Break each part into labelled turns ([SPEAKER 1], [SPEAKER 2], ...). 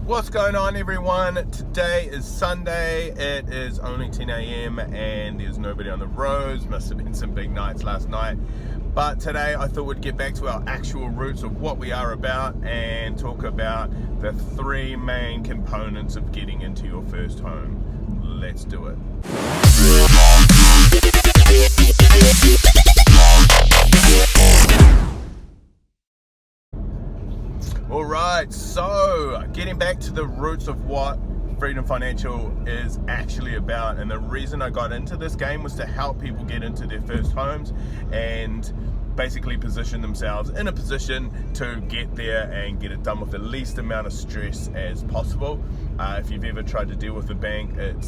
[SPEAKER 1] What's going on, everyone? Today is Sunday. It is only 10 a.m. and there's nobody on the roads. Must have been some big nights last night. But today I thought we'd get back to our actual roots of what we are about and talk about the three main components of getting into your first home. Let's do it. Alright, so getting back to the roots of what Freedom Financial is actually about, and the reason I got into this game was to help people get into their first homes and basically position themselves in a position to get there and get it done with the least amount of stress as possible. If you've ever tried to deal with the bank, it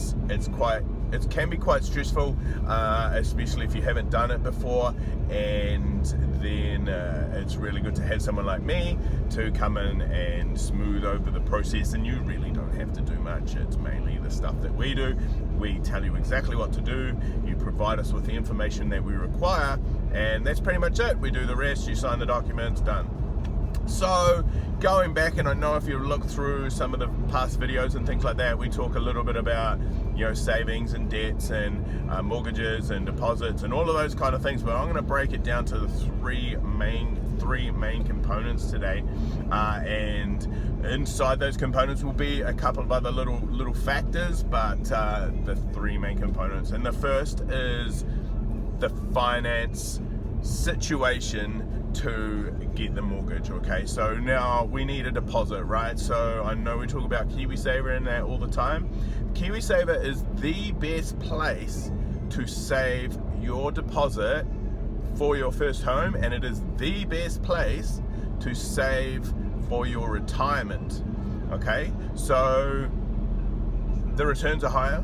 [SPEAKER 1] can be quite stressful, especially if you haven't done it before, and then it's really good to have someone like me to come in and smooth over the process, and you really don't have to do much. It's mainly the stuff that we do. We tell you exactly what to do, you provide us with the information that we require, and that's pretty much it. We do the rest, you sign the documents, done. So going back, and I know if you look through some of the past videos and things like that, we talk a little bit about, savings and debts and mortgages and deposits and all of those kind of things, but I'm going to break it down to the three main components today, and inside those components will be a couple of other little factors, but the three main components. And the first is the finance situation to get the mortgage. Okay, so now we need a deposit, right? So I know we talk about KiwiSaver and that all the time. KiwiSaver is the best place to save your deposit for your first home, and it is the best place to save for your retirement. Okay, so the returns are higher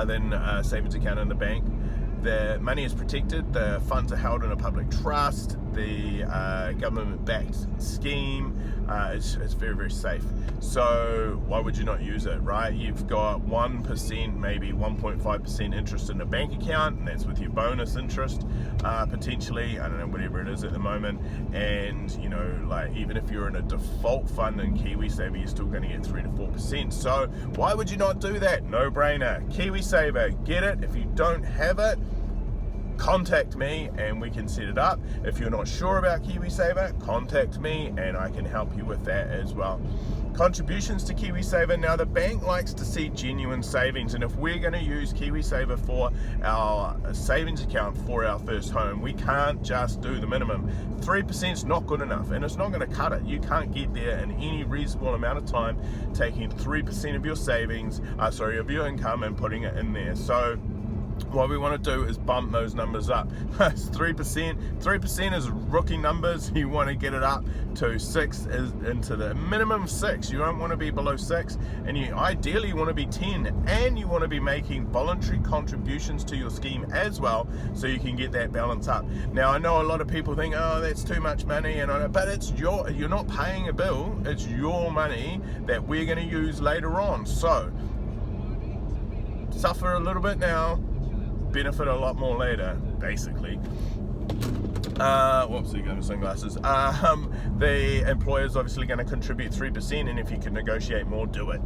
[SPEAKER 1] than a savings account in the bank. The money is protected, the funds are held in a public trust, the government-backed scheme is very, very safe. So why would you not use it, right? You've got 1%, maybe 1.5% interest in a bank account, and that's with your bonus interest, potentially, I don't know, whatever it is at the moment. And even if you're in a default fund in KiwiSaver, you're still going to get 3 to 4%. So why would you not do that? No brainer. KiwiSaver, get it. If you don't have it, contact me and we can set it up. If you're not sure about KiwiSaver, contact me and I can help you with that as well. Contributions to KiwiSaver. Now, the bank likes to see genuine savings, and if we're going to use KiwiSaver for our savings account for our first home, we can't just do the minimum. 3% is not good enough, and it's not going to cut it. You can't get there in any reasonable amount of time taking 3% of your savings, of your income, and putting it in there. So what we want to do is bump those numbers up. 3% is rookie numbers. You want to get it up to 6, is into the minimum 6. You don't want to be below 6, and you ideally want to be 10, and you want to be making voluntary contributions to your scheme as well, so you can get that balance up. Now, I know a lot of people think, oh, that's too much money, but you're not paying a bill. It's your money that we're going to use later on. So suffer a little bit now, benefit a lot more later, basically. Whoops, you got my sunglasses. The employer's obviously going to contribute 3%, and if you can negotiate more, do it.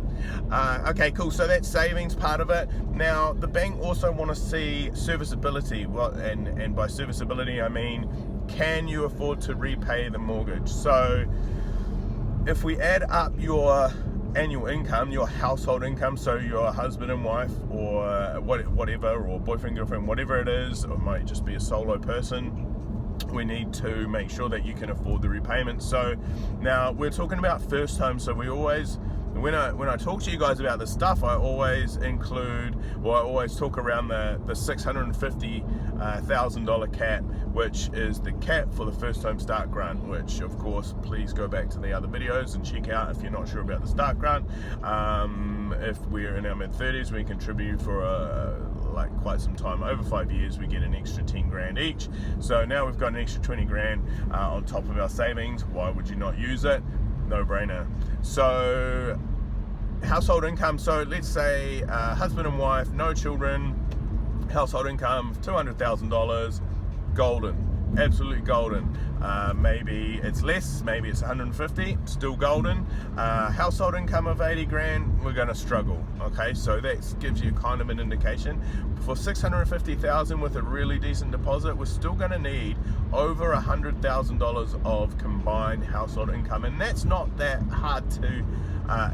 [SPEAKER 1] Okay, cool. So that's savings part of it. Now, the bank also want to see serviceability. And by serviceability, I mean, can you afford to repay the mortgage? So if we add up your annual income, your household income, so your husband and wife, or whatever, or boyfriend, girlfriend, whatever it is, or it might just be a solo person, we need to make sure that you can afford the repayment. So now we're talking about first home, so we always, when I talk to you guys about this stuff, I always talk around the $650,000 cap, which is the cap for the first home start grant, which of course, please go back to the other videos and check out if you're not sure about the start grant. If we're in our mid-30s, we contribute for quite some time, over 5 years, we get an extra 10 grand each. So now we've got an extra 20 grand on top of our savings. Why would you not use it? No brainer. So household income, so let's say husband and wife, no children, household income $200,000, golden, absolutely golden. maybe it's less, maybe it's 150, still golden. Household income of 80 grand, we're going to struggle. Okay, so that gives you kind of an indication. For 650,000 with a really decent deposit, we're still going to need over $100,000 of combined household income, and that's not that hard to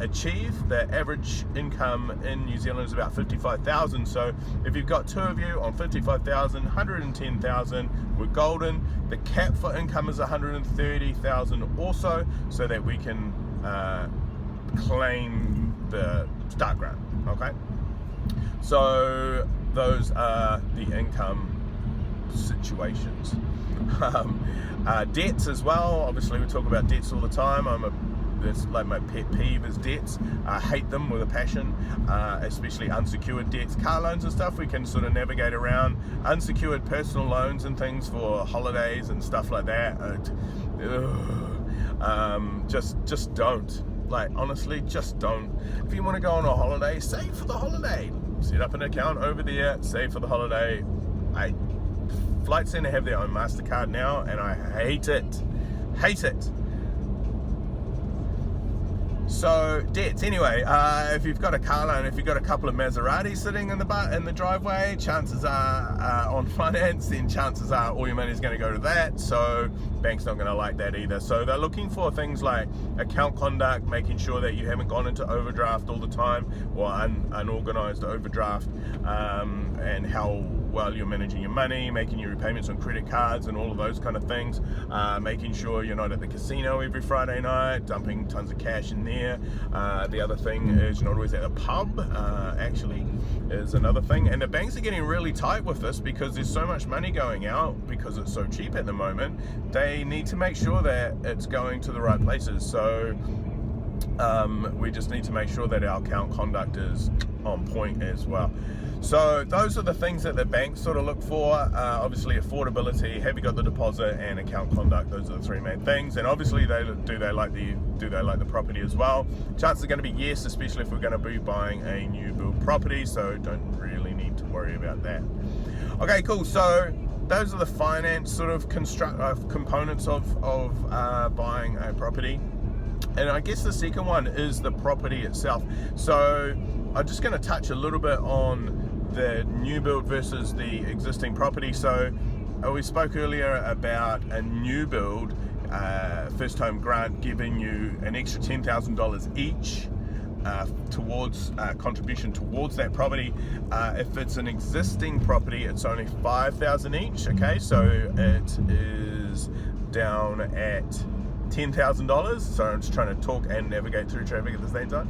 [SPEAKER 1] achieve. The average income in New Zealand is about 55,000. So if you've got two of you on 55,000, 110,000, we're golden. The cap for income is 130,000 also, so that we can claim the start grant. Okay, so those are the income situations. Debts as well. Obviously, we talk about debts all the time. That's like my pet peeve is debts. I hate them with a passion, especially unsecured debts, car loans and stuff. We can sort of navigate around. Unsecured personal loans and things for holidays and stuff like that. Just don't. Like, honestly, just don't. If you want to go on a holiday, save for the holiday. Set up an account over there, save for the holiday. Flight Centre have their own MasterCard now, and I hate it. Hate it. So debts. Anyway, if you've got a car loan, if you've got a couple of Maseratis sitting in the driveway, chances are on finance, then chances are all your money is going to go to that. So bank's not going to like that either. So they're looking for things like account conduct, making sure that you haven't gone into overdraft all the time, or unorganized overdraft, and how well you're managing your money, making your repayments on credit cards and all of those kind of things, making sure you're not at the casino every Friday night, dumping tons of cash in there. The other thing is you're not always at a pub, actually is another thing. And the banks are getting really tight with this because there's so much money going out because it's so cheap at the moment. They need to make sure that it's going to the right places. So we just need to make sure that our account conduct is on point as well. So those are the things that the banks sort of look for. Obviously affordability, have you got the deposit, and account conduct. Those are the three main things. And obviously do they like the property as well. Chances are going to be yes, especially if we're going to be buying a new build property, so don't really need to worry about that. Okay, cool. So those are the finance sort of components of buying a property. And I guess the second one is the property itself. So I'm just going to touch a little bit on the new build versus the existing property. So we spoke earlier about a new build first home grant giving you an extra $10,000 each towards contribution towards that property. If it's an existing property, it's only $5,000 each. Okay, so it is down at $10,000. So I'm just trying to talk and navigate through traffic at the same time.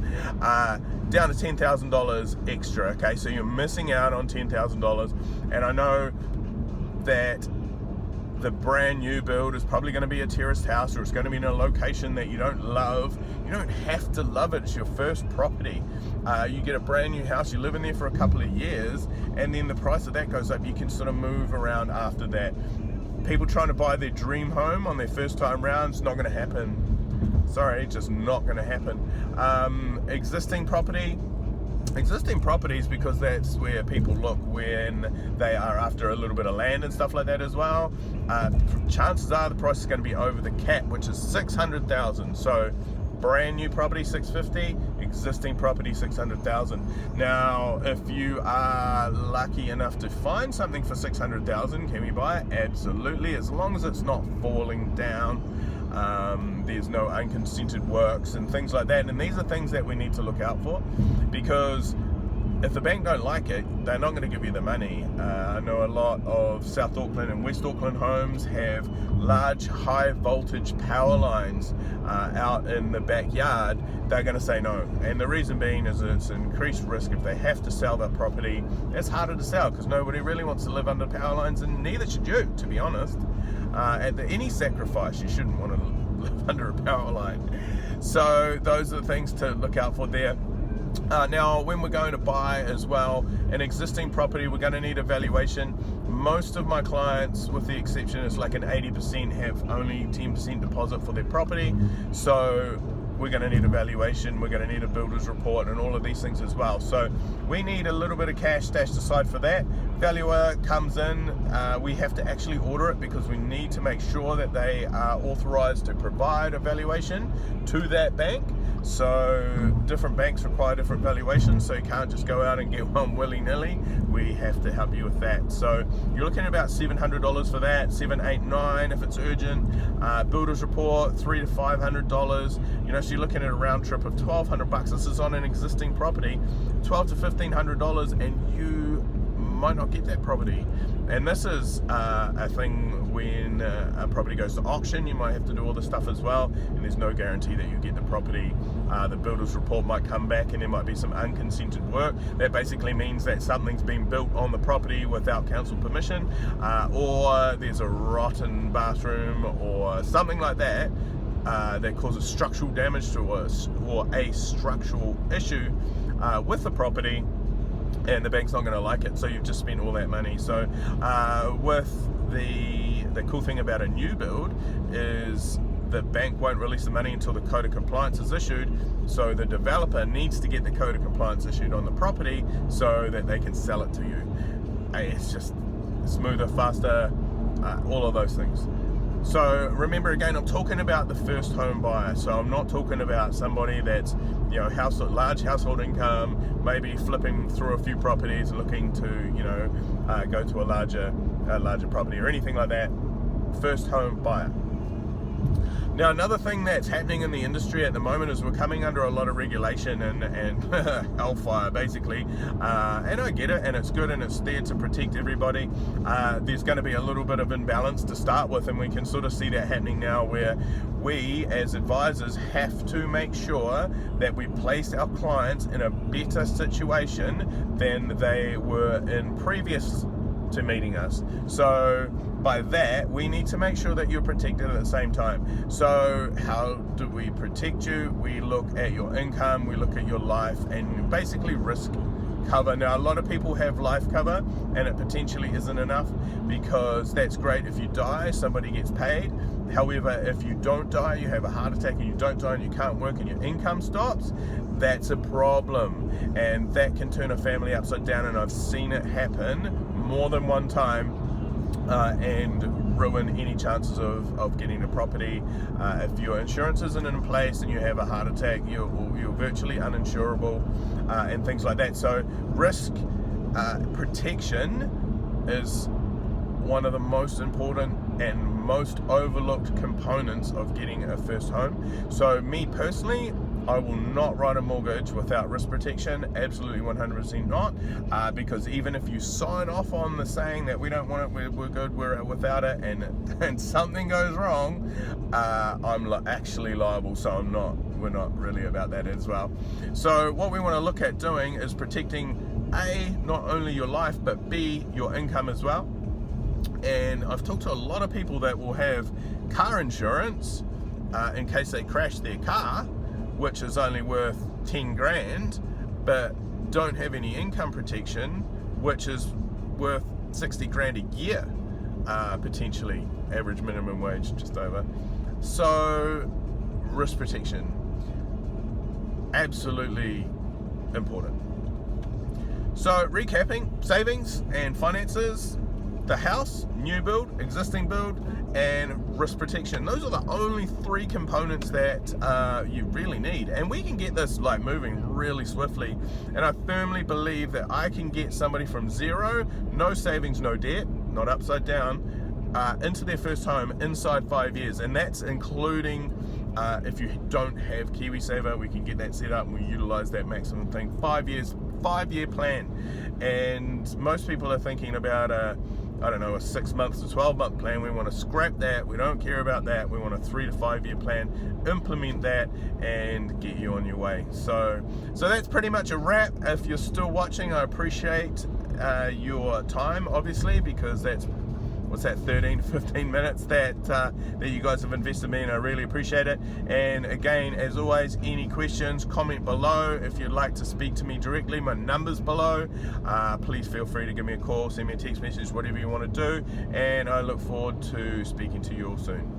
[SPEAKER 1] Down to $10,000 extra. Okay, so you're missing out on $10,000, and I know that the brand new build is probably going to be a terraced house, or it's going to be in a location that you don't love. You don't have to love it. It's your first property. You get a brand new house, you live in there for a couple of years, and then the price of that goes up. You can sort of move around after that. People trying to buy their dream home on their first time round, it's not going to happen. Sorry, just not going to happen. Existing properties, because that's where people look when they are after a little bit of land and stuff like that as well. Chances are the price is going to be over the cap, which is $600,000. So brand new property $650,000, existing property $600,000. Now, if you are lucky enough to find something for $600,000, can we buy it? Absolutely, as long as it's not falling down. There's no unconsented works and things like that, and these are things that we need to look out for, because if the bank don't like it, they're not going to give you the money. I know a lot of South Auckland and West Auckland homes have large high voltage power lines out in the backyard. They're going to say no, and the reason being is it's an increased risk. If they have to sell that property, it's harder to sell because nobody really wants to live under power lines, and neither should you, to be honest. At any sacrifice, you shouldn't want to live under a power line. So those are the things to look out for there. Now, when we're going to buy as well an existing property, we're going to need a valuation. Most of my clients, with the exception, it's like an 80%, have only 10% deposit for their property. So we're going to need a valuation, we're going to need a builder's report, and all of these things as well. So we need a little bit of cash stashed aside for that. Valuer comes in, we have to actually order it because we need to make sure that they are authorized to provide a valuation to that bank. So different banks require different valuations, so you can't just go out and get one willy-nilly. We have to help you with that. So you're looking at about $700 for that, $700, $800, $900 if it's urgent. Builder's report, $300 to $500. You know, so you're looking at a round trip of $1,200. This is on an existing property, $1,200 to $1,500, and you might not get that property. And this is a thing when a property goes to auction, you might have to do all this stuff as well, and there's no guarantee that you get the property. The builder's report might come back and there might be some unconsented work. That basically means that something's been built on the property without council permission, or there's a rotten bathroom or something like that that causes structural damage to us, or a structural issue with the property, and the bank's not going to like it, so you've just spent all that money. So with the cool thing about a new build is the bank won't release the money until the code of compliance is issued, so the developer needs to get the code of compliance issued on the property so that they can sell it to you. It's just smoother, faster, all of those things. So remember, again, I'm talking about the first home buyer. So I'm not talking about somebody that's, you know, large household income, maybe flipping through a few properties, looking to, you know, go to a larger property or anything like that. First home buyer. Now, another thing that's happening in the industry at the moment is we're coming under a lot of regulation and hellfire, basically. And I get it, and it's good, and it's there to protect everybody. There's going to be a little bit of imbalance to start with, and we can sort of see that happening now, where we as advisors have to make sure that we place our clients in a better situation than they were in previous to meeting us. So by that, we need to make sure that you're protected at the same time. So how do we protect you? We look at your income, we look at your life, and basically risk cover. Now, a lot of people have life cover, and it potentially isn't enough, because that's great if you die, somebody gets paid. However, if you don't die, you have a heart attack and you don't die and you can't work and your income stops, that's a problem, and that can turn a family upside down, and I've seen it happen more than one time, and ruin any chances of getting a property. If your insurance isn't in place and you have a heart attack, you're virtually uninsurable, and things like that. So risk protection is one of the most important and most overlooked components of getting a first home. So me personally, I will not write a mortgage without risk protection, absolutely 100% not, because even if you sign off on the saying that we don't want it, we're good, we're without it, and something goes wrong, I'm actually liable, so we're not really about that as well. So what we want to look at doing is protecting A, not only your life, but B, your income as well. And I've talked to a lot of people that will have car insurance in case they crash their car, which is only worth 10 grand, but don't have any income protection, which is worth 60 grand a year, potentially, average minimum wage just over. So risk protection, absolutely important. So recapping, savings and finances, the house, new build, existing build, and risk protection. Those are the only three components that you really need, and we can get this like moving really swiftly. And I firmly believe that I can get somebody from zero, no savings, no debt, not upside down, into their first home inside 5 years, and that's including if you don't have KiwiSaver, we can get that set up and we utilize that maximum thing. 5 years, 5-year plan. And most people are thinking about a 6 months to 12 month plan. We want to scrap that. We don't care about that. We want a 3 to 5 year plan, implement that, and get you on your way. So that's pretty much a wrap. If you're still watching, I appreciate your time, obviously, because that's 13 to 15 minutes that you guys have invested in me, and I really appreciate it. And again, as always, any questions, comment below. If you'd like to speak to me directly, my number's below. Please feel free to give me a call, send me a text message, whatever you want to do, and I look forward to speaking to you all soon.